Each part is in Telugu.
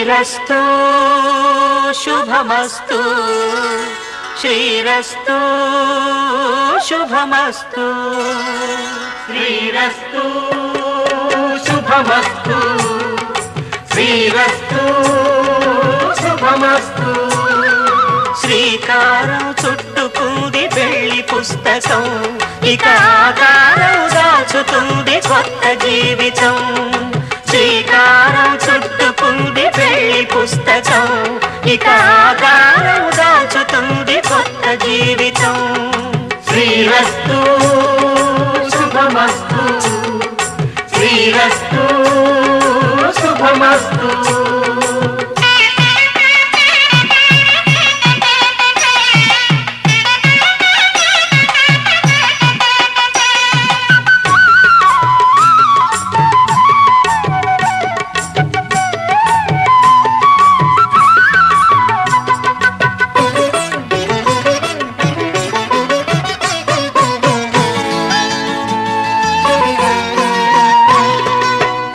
శ్రీరస్తు శుభమస్తు శ్రీరస్తు శుభమస్తు శ్రీరస్తు శుభమస్తు శ్రీరస్తు శుభమస్తు శ్రీకారం చుట్టుకుంది పెళ్లి పుస్తకం ఇక ఆకారం దాచుతుంది కొత్త జీవితం శ్రీకారం చుట్టుకుంది పెళ్లి పుస్తకం ఇక ఆకారం దాచుతుంది కొత్త జీవితం శ్రీరస్తు శుభమస్తు శ్రీరస్తు శుభమస్తు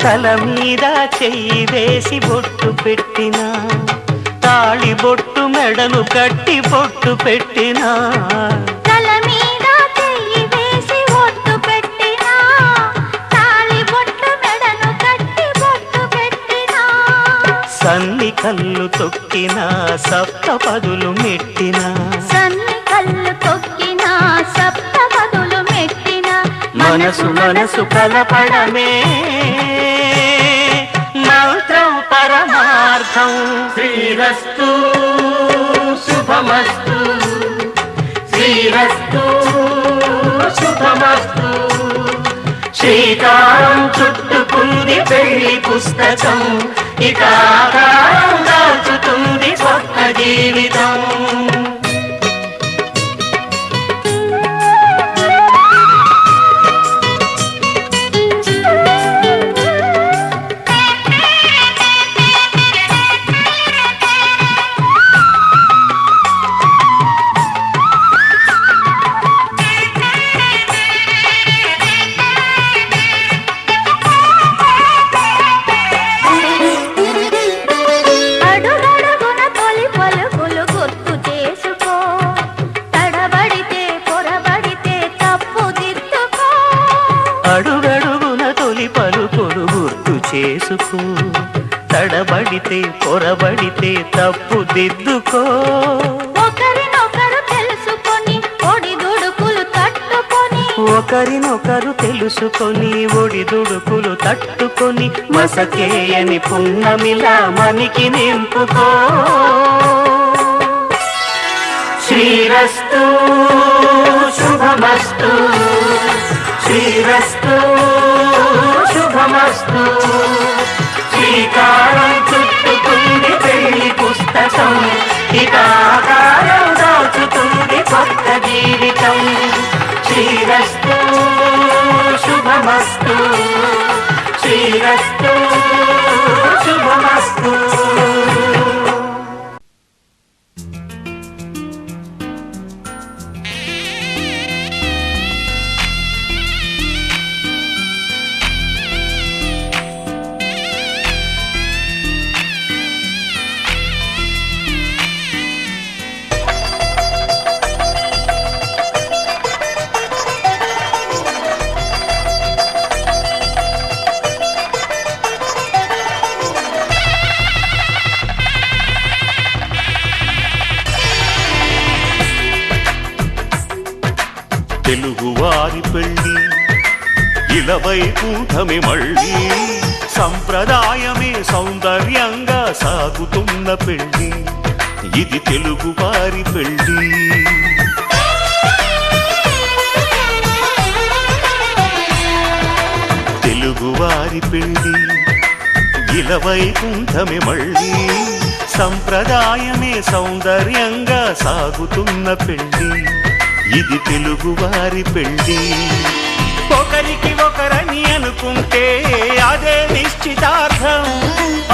తల మీద చెయ్యి వేసి బొట్టు పెట్టినా తాళి బొట్టు మెడలు కట్టి బొట్టు పెట్టినా తల మీద చెయ్యి వేసి బొట్టు పెట్టినా తాళి బొట్టు మెడలు కట్టి బొట్టు పెట్టినా సన్ని కళ్ళు తొక్కినా సప్త పదులు మెట్టినా సన్ని కళ్ళు తొక్కినా సప్త పదులు మెట్టినా మనసు మనసు కలపడమే మంత్రం పరమార్థం శ్రీరస్తు శుభమస్తు శ్రీరస్తు శుభమస్తు శ్రీకారం చుట్టుకుంది పెళ్లి పుస్తకం ఇక ఆకారం దాచుతుంది కొత్త జీవితం అడుగడుగున తొలి పలుకులు గుర్తు చేసుకో తడబడితే పొరబడితే తప్పు దిద్దుకో ఒకరినొకరు తెలుసుకొని ఒడిదుడుకులు తట్టుకొని ఒకరినొకరు తెలుసుకొని ఒడిదుడుకులు తట్టుకొని మసకేయని పున్నమిలా మనికి నింపుకో శ్రీరస్తు శుభమస్తు శ్రీరస్తు శుభమస్తు శ్రీకారం చుట్టుకుంది పెళ్లి పుస్తకం ఇక ఆకారం దాచుతుంది కొత్త జీవితం శ్రీరస్తు శుభమస్తు శ్రీరస్తు శుభమస్తు తెలుగువారి పెళ్ళి ఇలవైకుంఠమే మళ్ళీ సంప్రదాయమే సౌందర్యంగా సాగుతున్న పెళ్ళి ఇది తెలుగువారి పెళ్ళి తెలుగువారి పెళ్ళి ఇలవైకుంఠమే మళ్ళీ సంప్రదాయమే సౌందర్యంగా సాగుతున్న పెళ్ళి ఇది తెలుగువారి పెళ్ళి ఒకరికి ఒకరని అనుకుంటే అదే నిశ్చితార్థం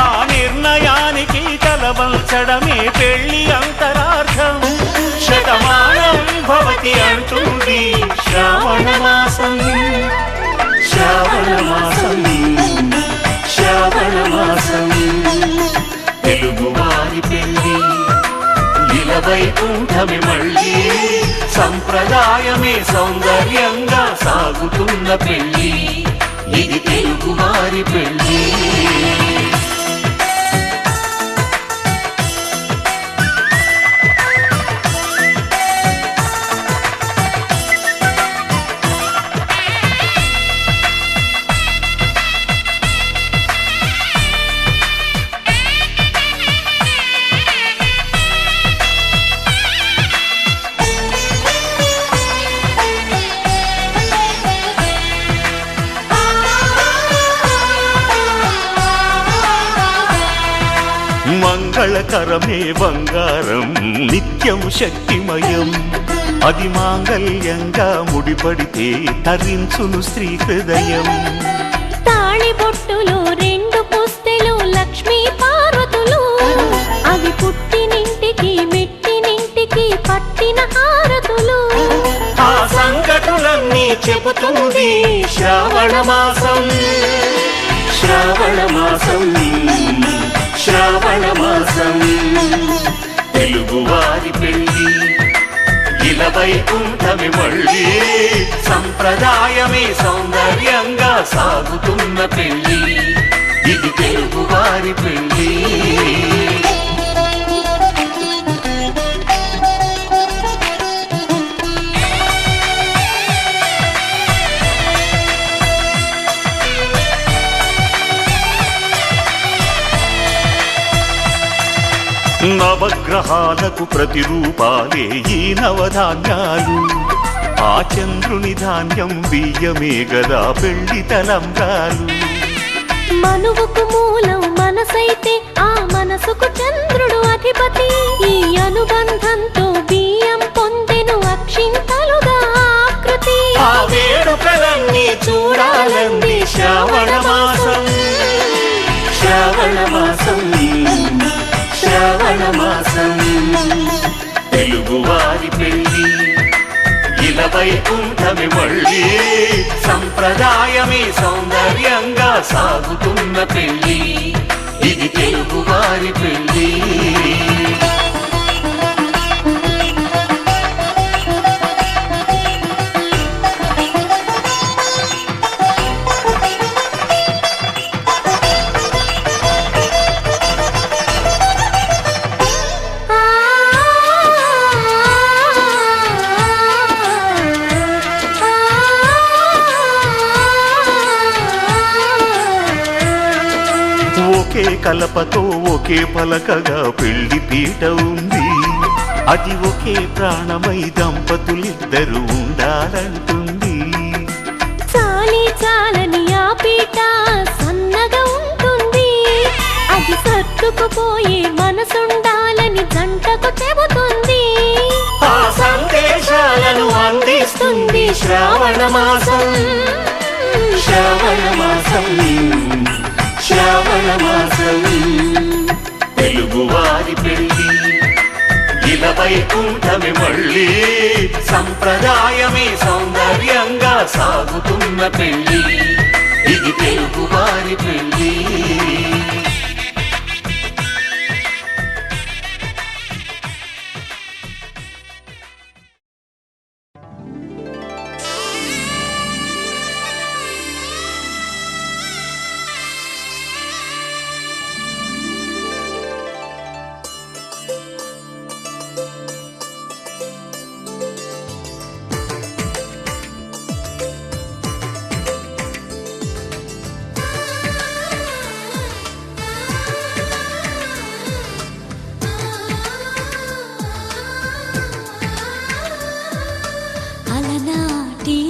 ఆ నిర్ణయానికి తలవంచడమే పెళ్ళి అంతరార్థం శతమానం భవతి అంటుంది శ్రావణ మాసం శ్రావణ మాసం శ్రావణ మాసం వైకుంఠమి మళ్ళీ సంప్రదాయమే సౌందర్యంగా సాగుతున్న పెళ్ళి ఇది తెలుగువారి పెళ్ళి. మంగళకరమే బంగారం నిత్యం శక్తిమయం అది మాంగళ్యంగా ముడిపడితే తరించును స్త్రీ హృదయం. తాళి బొట్టులో 2 పుస్తెలు లక్ష్మీ పార్వతులు అవి పుట్టినింటికి మెట్టినింటికి పట్టిన హారతులు. ఆ సంగతులన్నీ చెబుతుంది శ్రావణ మాసం శ్రావణ మాసం శ్రావణ మాసం తెలుగువారి పెళ్ళి ఇలా వైకుంఠమి మళ్ళీ సంప్రదాయమే సౌందర్యంగా సాగుతున్న పెళ్ళి ఇది తెలుగువారి పెళ్ళి. నవగ్రహాలకు ప్రతిరూపాలే ఈ నవధాన్యాలు ఆ చంద్రుని ధాన్యం బియ్యమే గదా పెళ్లి తలంబ్రాలు. మనువుకు మూలం మనసైతే ఆ మనసుకు చంద్రుడు అధిపతి ఈ అనుబంధంతో బియ్యం పొందెను అక్షింతలుగా ఆకృతి. ఆ వేడుకలన్నీ చూడాలంది శ్రావణ మాసం శ్రావణ మాసం శ్రావణ మాసం తెలుగువారి పెళ్ళి ఇలా వైకుంఠమి మళ్ళీ సంప్రదాయమే సౌందర్యంగా సాగుతున్న పెళ్ళి ఇది తెలుగువారి పెళ్ళి. ఒకే కలపతో ఒకే పలకగా పెళ్లి పీట ఉంది అది ఒకే ప్రాణమై దంపతులిద్దరూ ఉండాలంటుంది. చాలి చాలని ఆ పీట సన్నగా ఉంటుంది అది సర్దుకుపోయే మనసుండాలని జంటకు చెబుతుంది. ఆ సందేశాలను అందిస్తుంది శ్రావణ మాసం శ్రావణ మాసం శ్రావణ మాసం తెలుగువారి పెళ్ళి ఇలా వైకుంఠమి మళ్ళీ సంప్రదాయమే సౌందర్యంగా సాగుతున్న పెళ్ళి ఇది తెలుగువారి పెళ్ళి.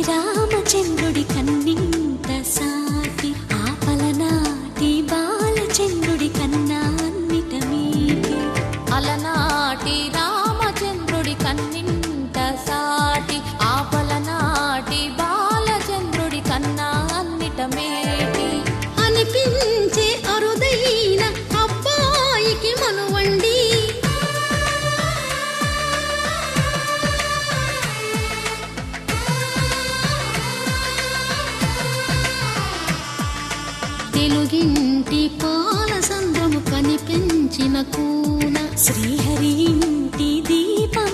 రామచంద్రుడి కన్నింత సాటి ఆపలనాటి బాలచంద్రుడి కన్నా అన్నిట మీటి అలనాటి రామచంద్రుడి కన్నింత సాటి ఆపలనాటి బాలచంద్రుడి కన్నా అన్నిట మేటి అనిపించే అరుదైన అబ్బాయికి మనువండి తెలుగింటి పాలసంద్రము కనిపించిన కూన శ్రీహరి ఇంటి దీపా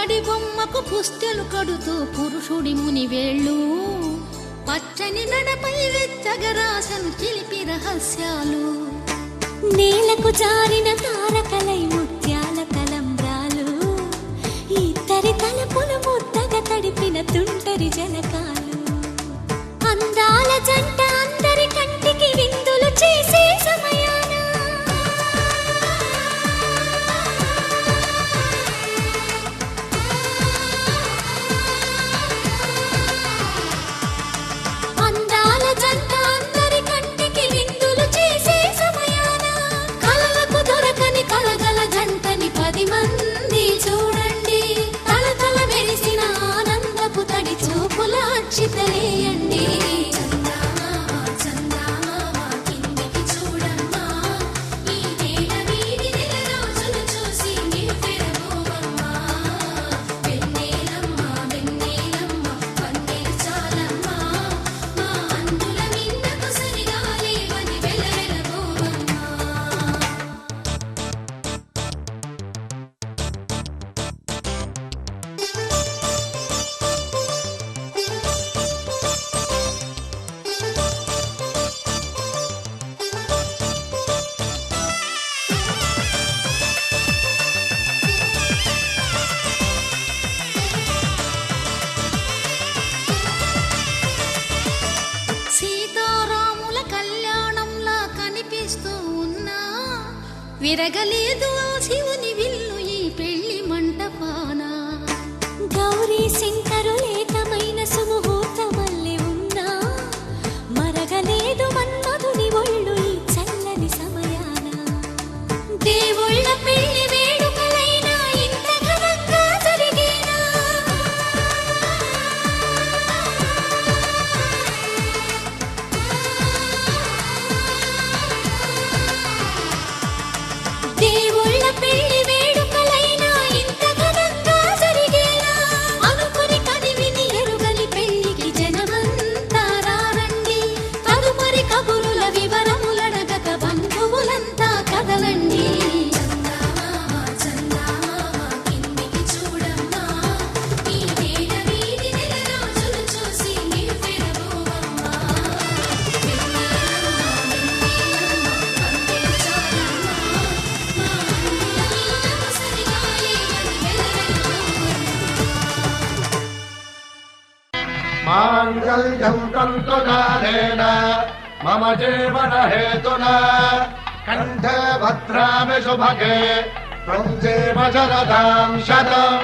పుప్పడి బొమ్మకు పుస్తెలు కడుతూ పురుషుడి ముని వేళ్ళు పచ్చని నడపై వెచ్చగరాసను చిలిపి రహస్యాలు నేలకు జారిన తారకలై ముత్యాల తలంబ్రాలు ఇద్దరి తలపులు ముద్దగా తడిపిన తుంటరి జలకాలు అందాల జంట అందరి కంటికి విందులు చేసే సమయాన అందాల జంట అందరి కంటికి విందులు చేసే సమయాన కలలకు దొరకని కలగల జంటని 10 మంది చూడండి తల మెరిసిన ఆనందపు తడి చూపుల అచ్చితలేయండి సీతారాముల కళ్యాణంలా కనిపిస్తూ ఉన్నా విరగలేదు ఆ శివుని విల్లు ఈ పెళ్లి మంటపాన గౌరీ శంకరు లేతమైన సుముహూర్తమల్లి ఉన్నా మరగలేదు మన్మధుని ఒళ్ళు ఈ చల్లని సమయాన దేవుళ్ళ పెళ్లి వేడుకలైనా ఇంత ఘనంగా జరిగేనా దేవుళ్ళ పెళ్లి వేడుకలైనా ఇంత ఘనంగా జరిగేలా అనుకుని కదివిని ఎరుగని పెళ్లికి జనమంతా రారండి తదుపరి కబురుల వివరములడగక బంధువులంతా కదలండి కిందికి చూడమ్మా ఈ వేళ వీధి నెల రోజులు చూసి మీరు పెరగోవమ్మా మాంగళ్యం తంతునానేన మమ జీవన హేతునా కంఠే భద్రామి శుభగే త్వం జీవ శరదాం శతం.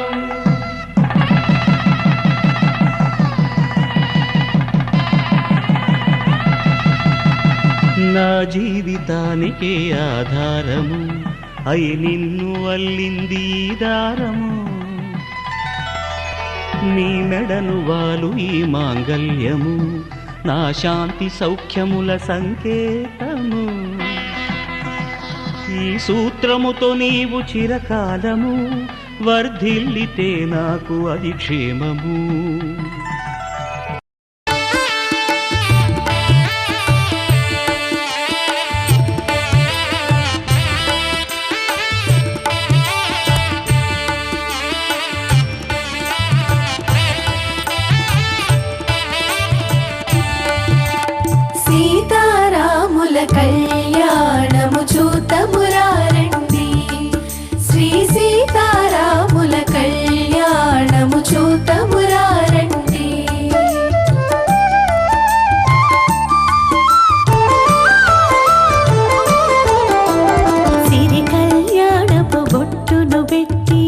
నా జీవితానికే ఆధారము అయి నిన్ను అల్లింది ఈ దారము నీ మెడను వాలు ఈ మాంగల్యము నా శాంతి సౌఖ్యముల సంకేతము ఈ సూత్రముతో నీవు చిరకాలము వర్ధిల్లితే నాకు అది క్షేమము సీతారాముల కళ్యాణము చూతమురారండి శ్రీ సీతారాముల కళ్యాణము చూతమురారండి సిరి కళ్యాణపు బొట్టును పెట్టి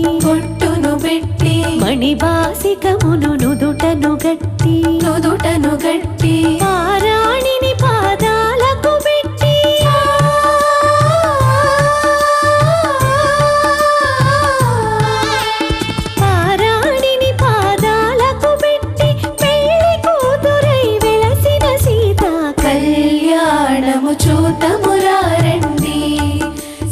మణివాసికమును నుదుటను గట్టి పారాణిని పాదాలకు పెట్టి పారాణిని పాదాలకు పెట్టి పెళ్లి కూతురై వెలసిన సీత కళ్యాణము చూతమురారండి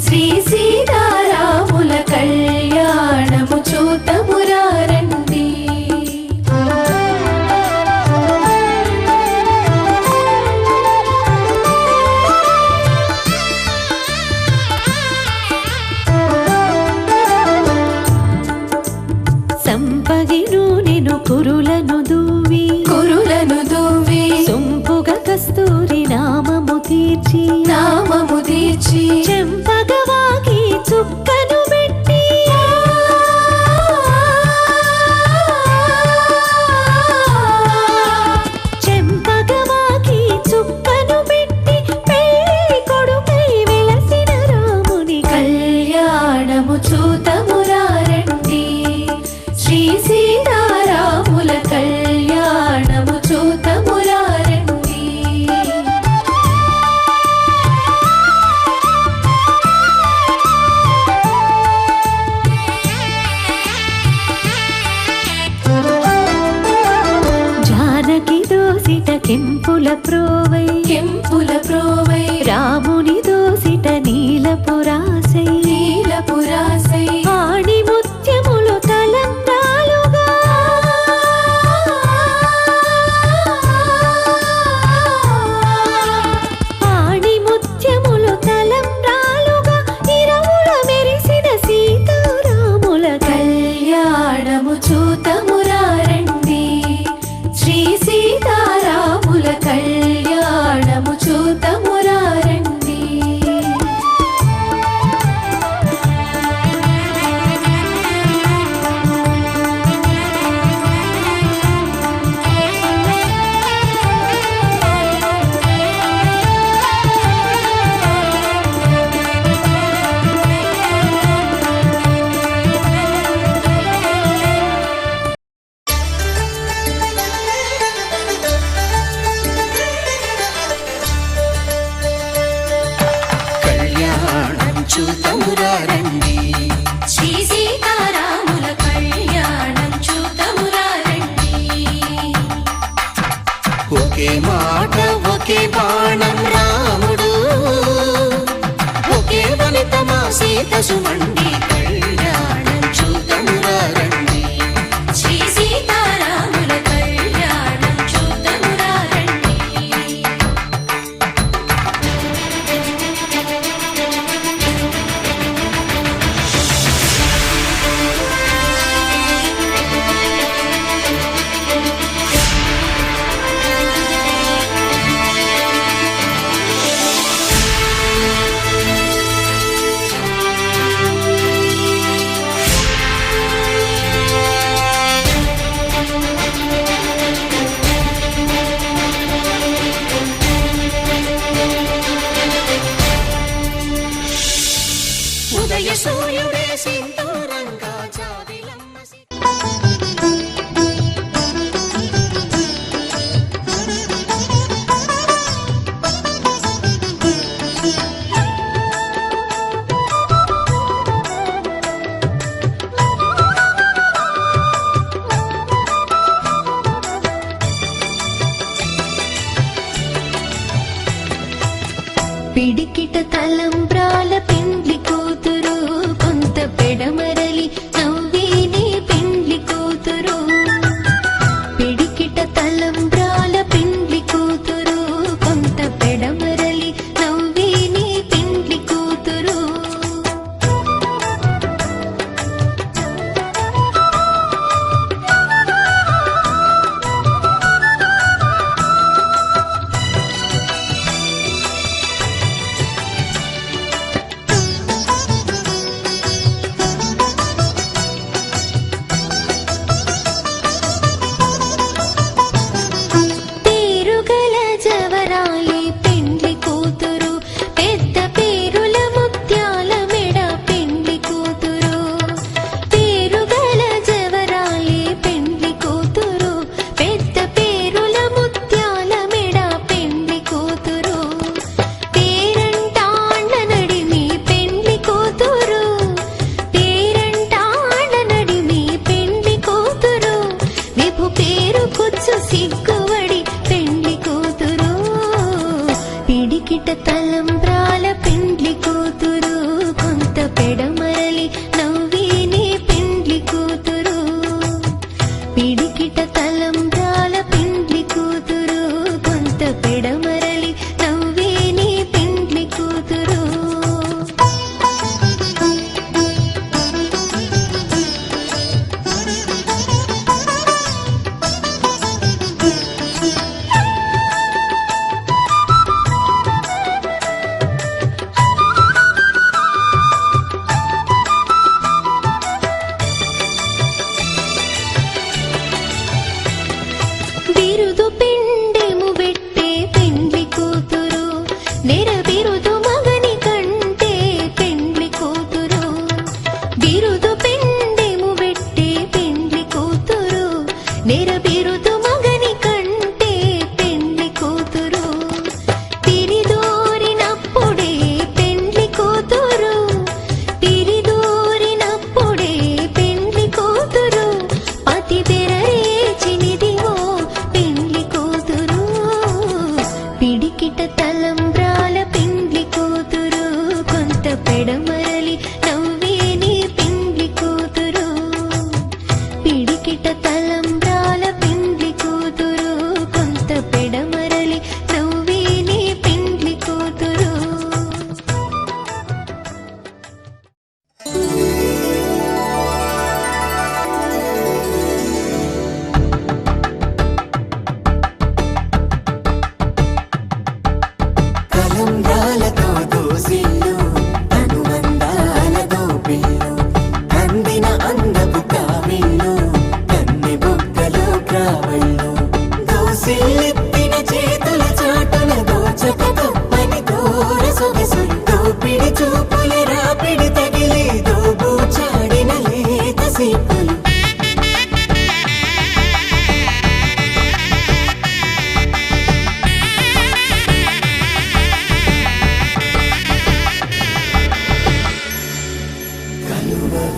శ్రీ సీతారాముల కళ్యాణము చూతమురారండి కరిగి నూనెను కురులను దూవి సొంపుగా కస్తూరి నామము తీర్చి చెంపగవాకి చుక్కను పెట్టి పెళ్లి కొడుకై వెలసిన రాముని కళ్యాణము చూతమురారండి శ్రీ సీతారాముల కళ్యాణము చూతమురారండి. జానకి దోసిట కెంపుల ప్రోవై రాముని దోసిట నీలపురాసై ఆణి ముత్యములు తలంబ్రాలుగా ఇరవుల మెరిసిన సీతారాముల కళ్యాణము చూతమురారండి శ్రీ సీతారాముల కళ్యాణము చూతమురారండి. కళ్యాణం చూతమురారండి శ్రీ సీతారాముల కళ్యాణం చూతమురారండి. ఒకే మాట ఒకే బాణం రాముడు ఒకే వనిత మా సీత సుమండి కళ్యాణం చూతమురారండి శ్రీ సీతారాముల కళ్యాణం చూతమురారండి.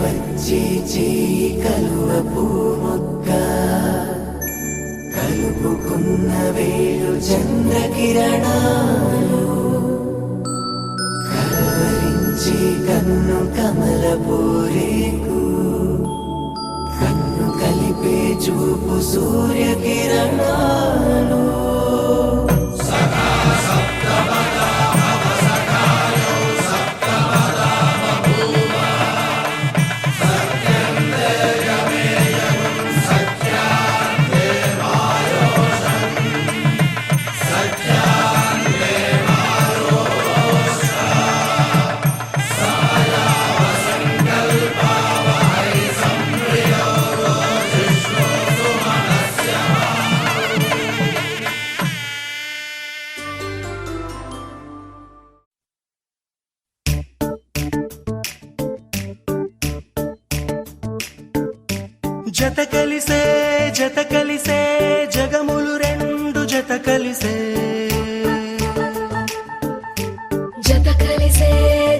వచ్చే చేయి కలువ పూమొక్క కలుపుకున్న వేలు చంద్రకిరణాలు కలవరించే కన్ను కమల పూరేకు కన్ను కలిపే చూపు సూర్యకిరణాలు జత కలిసే జగములు రెండు జత కలిసే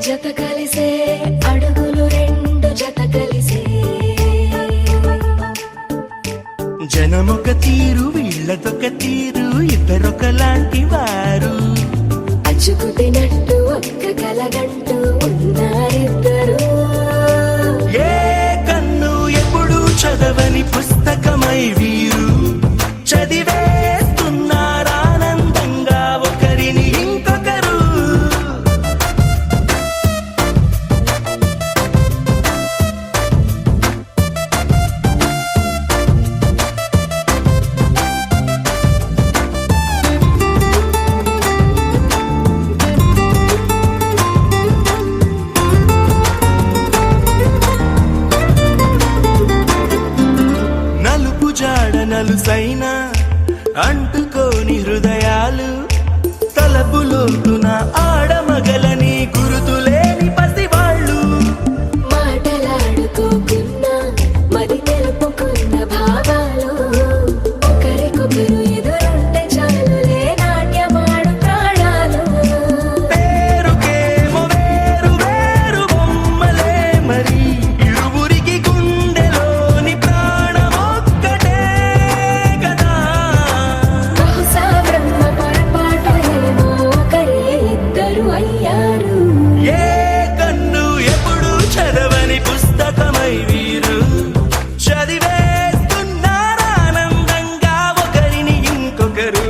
జత కలిసే అడుగులు రెండు జత కలిసే జనమొక తీరు వీళ్ళదొక తీరు ఇద్దరొకలాంటి వారు అచ్చుకు తినట్టు ఒక్క కలగంటూ ఉన్నారిద్దరు ఏ కన్ను ఎప్పుడు చదవని పుస్తకమై వీరు చదివేస్తున్నారానందంగా ఒకరిని ఇంకొకరు నలుసైన అంటుకోని హృదయాలు తలపులోతున ఆడమగలని గురుతులేని పసివాళ్ళు మాటలాడుకోకున్నా మరి తెలుపుకున్న భావాలు ఒకరికొకరు ఎదురుంటే చాలులే నాట్యమాడు ప్రాణాలు పేరుకేమో వేరు వేరు బొమ్మలే మరి ఇరువురికి గుండెలోని ప్రాణమొక్కటే కదా బహుశా బ్రహ్మ పొరపాటు ఏమో ఒకరే ఇద్దరు అయ్యారు ఏ కన్ను ఎప్పుడు చదవని పుస్తకమై వీరు చదివేస్తున్నారానందంగా ఒకరిని ఇంకొకరు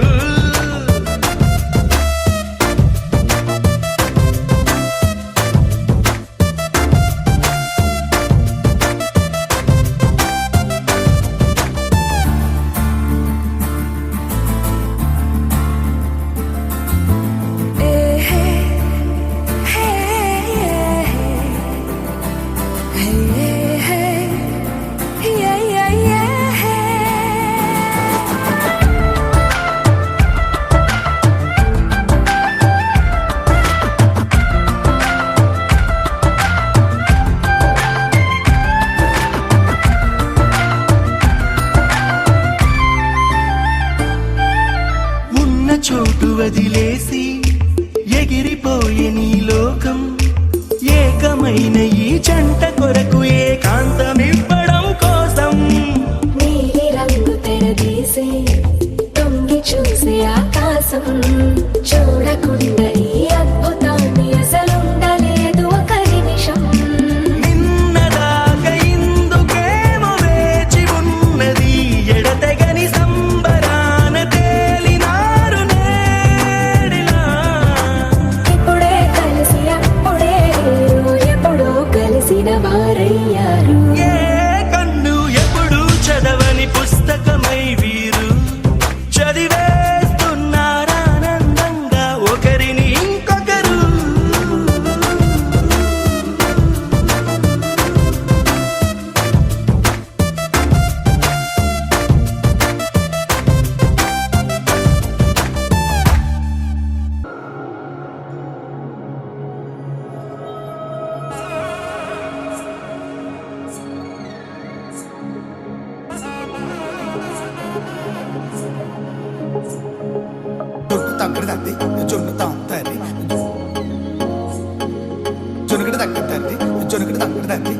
ఉన్న చోటు వదిలేసి ఎగిరిపోయే నీ లోకం ఏకమైన ఈ జంట కొరకు ఏకాంతమివ్వడం కోసం నీలి రంగు తెరదీసే తొంగి చూసే ఆకాశం చూడకుండా ఈ అద్భుతాన్ని అసలుండలేదు ఒక నిమిషం నిన్నదాకా ఇందుకేమో వేచి ఉన్నది ఎడతెగని సంబరాన తేలినారు నేడిలా ఇప్పుడే కలిసి అప్పుడే లేరు ఎప్పుడో కలిసిన వారయ్యారు ఏ కన్ను ఎప్పుడు చదవని పుస్తకమై వీరు చదివేస్తున్నారానందంగా ఒకరిని ఇంకొకరు తగ్గడ తంది జొన్ను తాంతది జొనుగడ తగ్గడ తంది జొనుగడ తగ్గడ తంది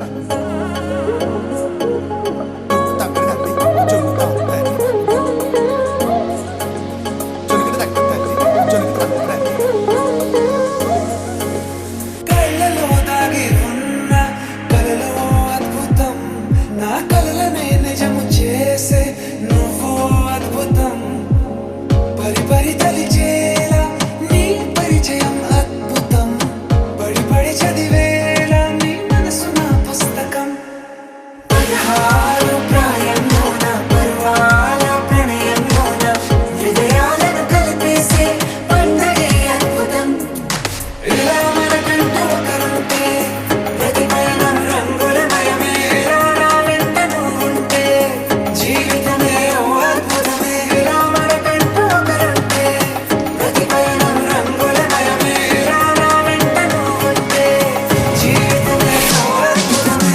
స్నేహాలు ప్రాయంలోన పర్వాల ప్రణయంలోన హృదయాలను కలిపేసే పండగే అద్భుతం. ఇలా మనకంటూ ఒకరుంటే ప్రతి పయనం రంగులమయమే. ఇలా నా వెంట నువ్వుంటే జీవితమే ఓ అద్భుతమే. ఇలా మనకంటూ ఒకరుంటే ప్రతి పయనం రంగులమయమే. ఇలా నా వెంట నువ్వుంటే జీవితమే ఓ అద్భుతమే.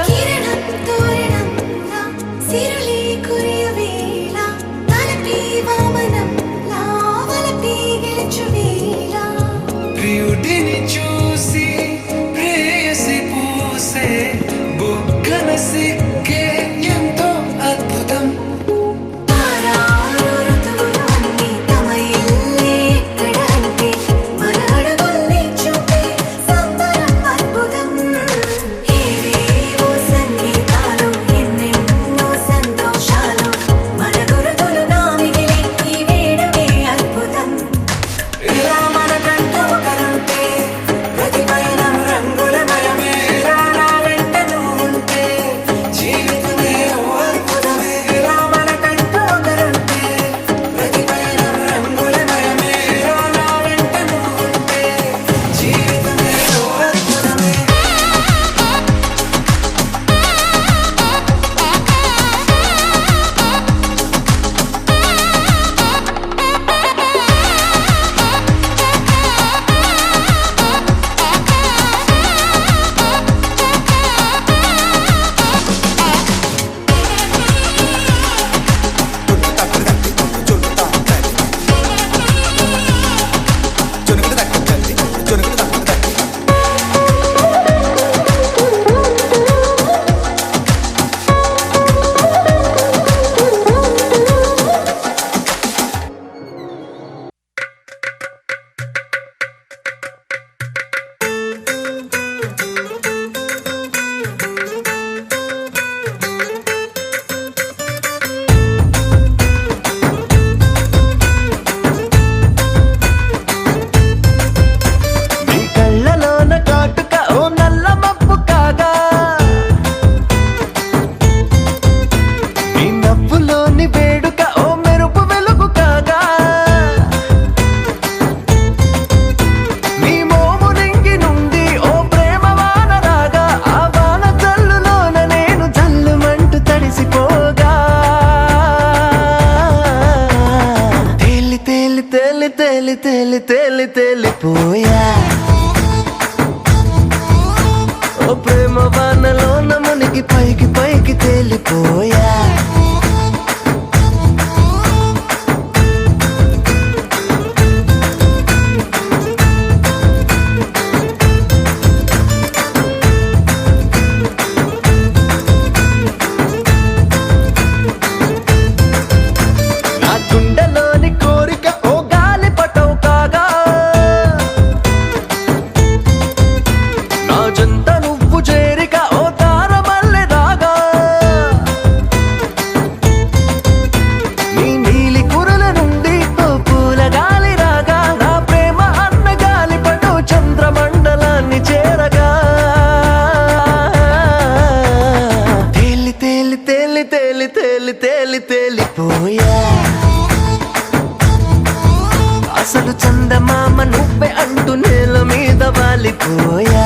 కిరణం తోరణంలా సిరులే కురియ వేళ తలపి వామనంలా వలపి గెలుచు వేళ ప్రియుడిని చూసి ప్రేయసి పూసే బుగ్గన సిగ్గే ఎంతో అద్భుతం. తారాలు ఋతువులు అన్నీ తమ ఇల్లే ఎక్కడంటే మన అడుగుల్ని చూపే సంబరం అద్భుతం. ఏవేవో సంగీతాలు ఎన్నెన్నో సంతోషాలు మన గురుతులు నా మిగిలే ఈ వేడమే అద్భుతం. ఇలా మనకంటూ ఒకరుంటే ప్రతి పయనం రంగులమయమే. ఇలా నా వెంట నువ్వుంటే జీవితమే ఓ అద్భుతమే. ఇలా మనకంటూ ఒకరుంటే ప్రతి పయనం రంగులమయమే. ఇలా నా వెంట నువ్వుంటే జీవితమే ఓ అద్భుతమే. నీ కళ్ళలోన కాటుక ఓ నల్ల మబ్బు కాగా, నీ నవ్వులోని వేడుక ఓ మెరుపు వెలుగు కాగా, నీ మోము రింగి నుండి ఓ ప్రేమ వాన రాగా, ఆ వాన జల్లులోన నేను జల్లుమంటూ తడిసిపోగా, తేలి తేలి తేలి తేలి తేలి తేలి తేలిపోయా. ఓ ప్రేమ వానలోన మునిగి పైకి పైకి తేలిపోయా. నా గుండెలోని కోరిక ఓ గాలి పటవు కాగా, నా జంట నువ్వు చేరిక ఓ తారమల్లె రాగా, నీ నీలి కురుల నుండి ఓ పూల గాలి రాగా, నా ప్రేమ అన్న గాలి పటు చంద్రమండలాన్ని చేరగా, తేలి తేలి తేలి తేలి తేలి తేలి తేలిపోయా. అసలు చందమామ నువ్వే అంటూ నేల మీద వాలిపోయా.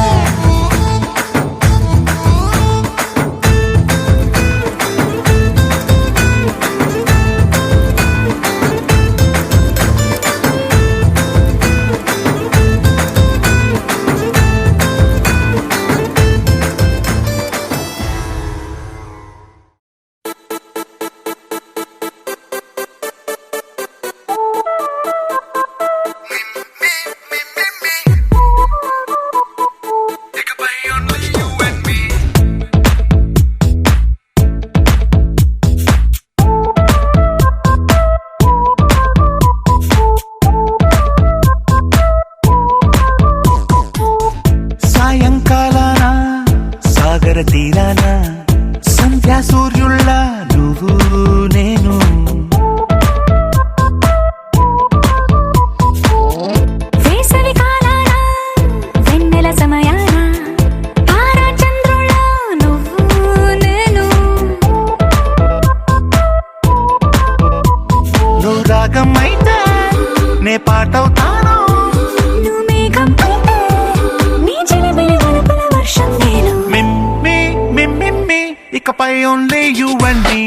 సూర్యుళ్ళ నువ్వు నేను. వేసవి కాలాన వెన్నెల సమయాన తారా చంద్రుళ్ళ నువ్వు నేను. నువ్వు రాగం అయితే నే పాటవుతాను. నువ్వు మేఘం అయితే నీ చిలిపిలి వలపుల వర్షం నేను. మిమ్మి మిమ్మి ఇకపై ఓన్లీ యు అండ్ మీ.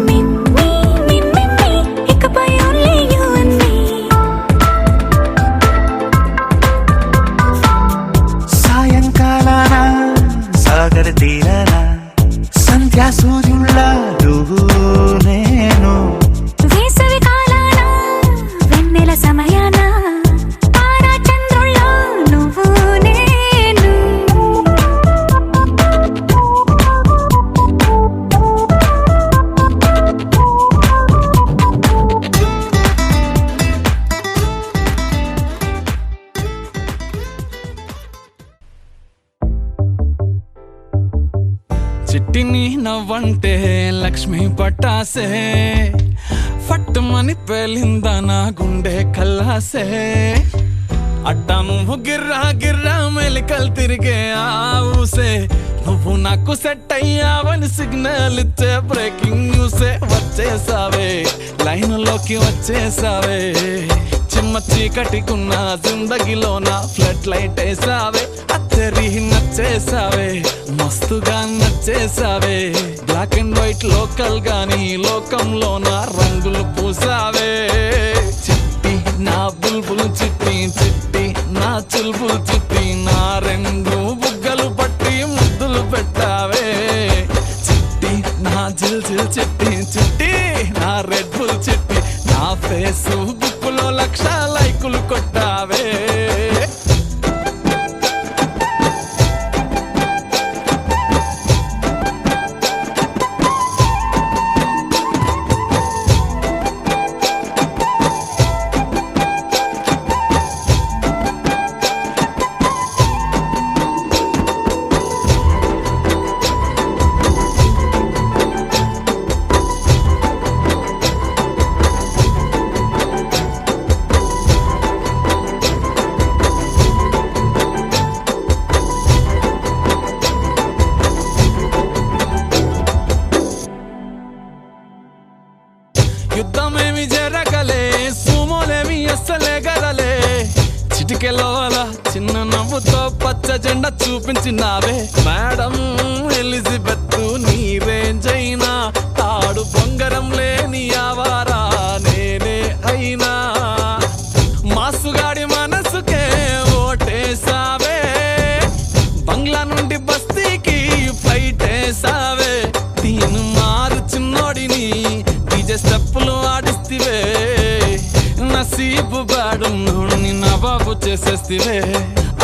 మిమ్మి మిమ్మి ఇకపై ఓన్లీ యు అండ్ మీ. సాయంకాలాన సాగర తీరాన సంధ్యా సూర్యుళ్ళ నువ్వు నేను. వేసవి కాలాన వెన్నెల సమయాన తారా చంద్రుళ్ళ నువ్వు నేను. చిట్టిని నవ్వంటే లక్ష్మి పట్టాసే, ఫట్టుమని పేలిందా నా గుండె కల్లాసే. అట్టా నువ్వు గిర్రా గిర్రా మెలికలు తిరిగే ఆ ఊసే, నువ్వు నాకు సెట్ అయ్యావని సిగ్నల్ ఇచ్చే బ్రేకింగ్ న్యూసే. వచ్చేసావే లైన్లోకి వచ్చేసావే, చిమ్మ చీకటికున్న జిందగీలోన ఫ్లడ్ లైట్ వేసావే. అత్తరి నచ్చేసావే మస్తుగా నచ్చేసావే, బ్లాక్ అండ్ వైట్ లోకల్ గాని లోకంలోన రంగులు పూసావే. చిట్టి నా బుల్బుల్ చిట్టి, చిట్టి నా చుల్బుల్ చిట్టి, నా రెండు బుగ్గలు పట్టి ముద్దులు పెట్టావే. చిట్టి నా జిల్ జిల్ చిట్టి, చిట్టి నా రెడ్ బుల్ చిట్టి, నా ఫేస్బుక్ లో 1,00,000 లైకులు కొట్టావే. యుద్ధమేమి జరగలే, సుమోలేమి అస్సలే గదలే. చిటికెలోల చిన్న నవ్వుతో పచ్చ జెండా చూపించినావే. మేడం ఎలిజబెత్ నీ రేంజ్ అయినా, తాడు బొంగరం లేని ఆవారా నేనే అయినా. మాసుగాడి మనసుకే ఓటేసావే, బంగ్లా నుండి బస్తీకి ఫ్లైట్ వేసావే. తీను మారు చిన్నోడిని డీజే స్టెప్పులు ఆడిస్తివే, నసీబు బాడు నోడిని నవాబు చేసేస్తివే.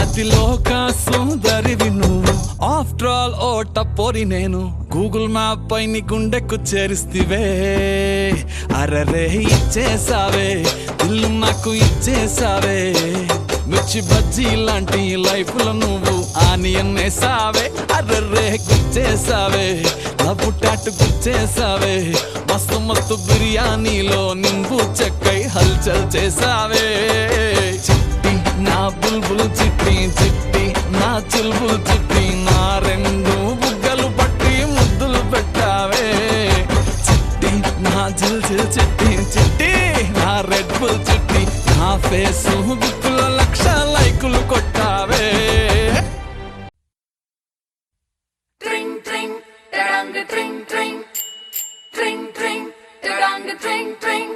అతిలోక సుందరివి నువ్వు, ఆఫ్టర్ ఆల్ ఓ టపోరి నేను. గూగుల్ మ్యాప్ పై నీ గుండెకు చేరిస్తివే. అరరే ఇచ్చేసావే ఇల్లు నాకు ఇచ్చేసావే, మిర్చి బజ్జీ లాంటి లైఫ్ లో నువ్వు ఆనియన్ వేసావే. అర్రే గుచ్చేసావే లవ్వు టాటు గుచ్చేసావే, మస్తు మస్తు బిర్యానీలో నింబు చెక్కై హల్చల్ చేసావే. చిట్టి నా బుల్బుల్ చిట్టి, చిట్టి నా చుల్బుల్ చిట్టి, నా రెండు బుగ్గలు పట్టి ముద్దులు పెట్టావే. చిట్టి నా జిల్ జిల్ చిట్టి, చిట్టి నా రెడ్ బుల్ చిట్టి, నా ఫేస్బుక్ లో 1,00,000 లైకులు కొట్టావే. Tring tring tadang tring tring tring tring tadang tring tring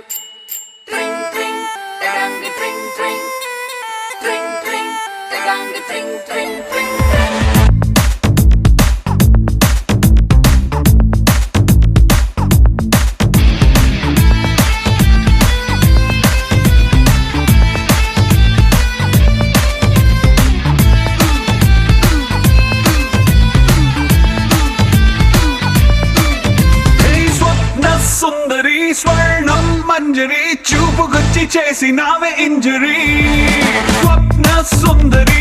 tring tring tadang tring tring tring tring tadang tring tring tring. సుందరి స్వర్ణం మంజరి, చూపుకొచ్చి చేసినావే ఇంజరీ. స్వప్న సుందరి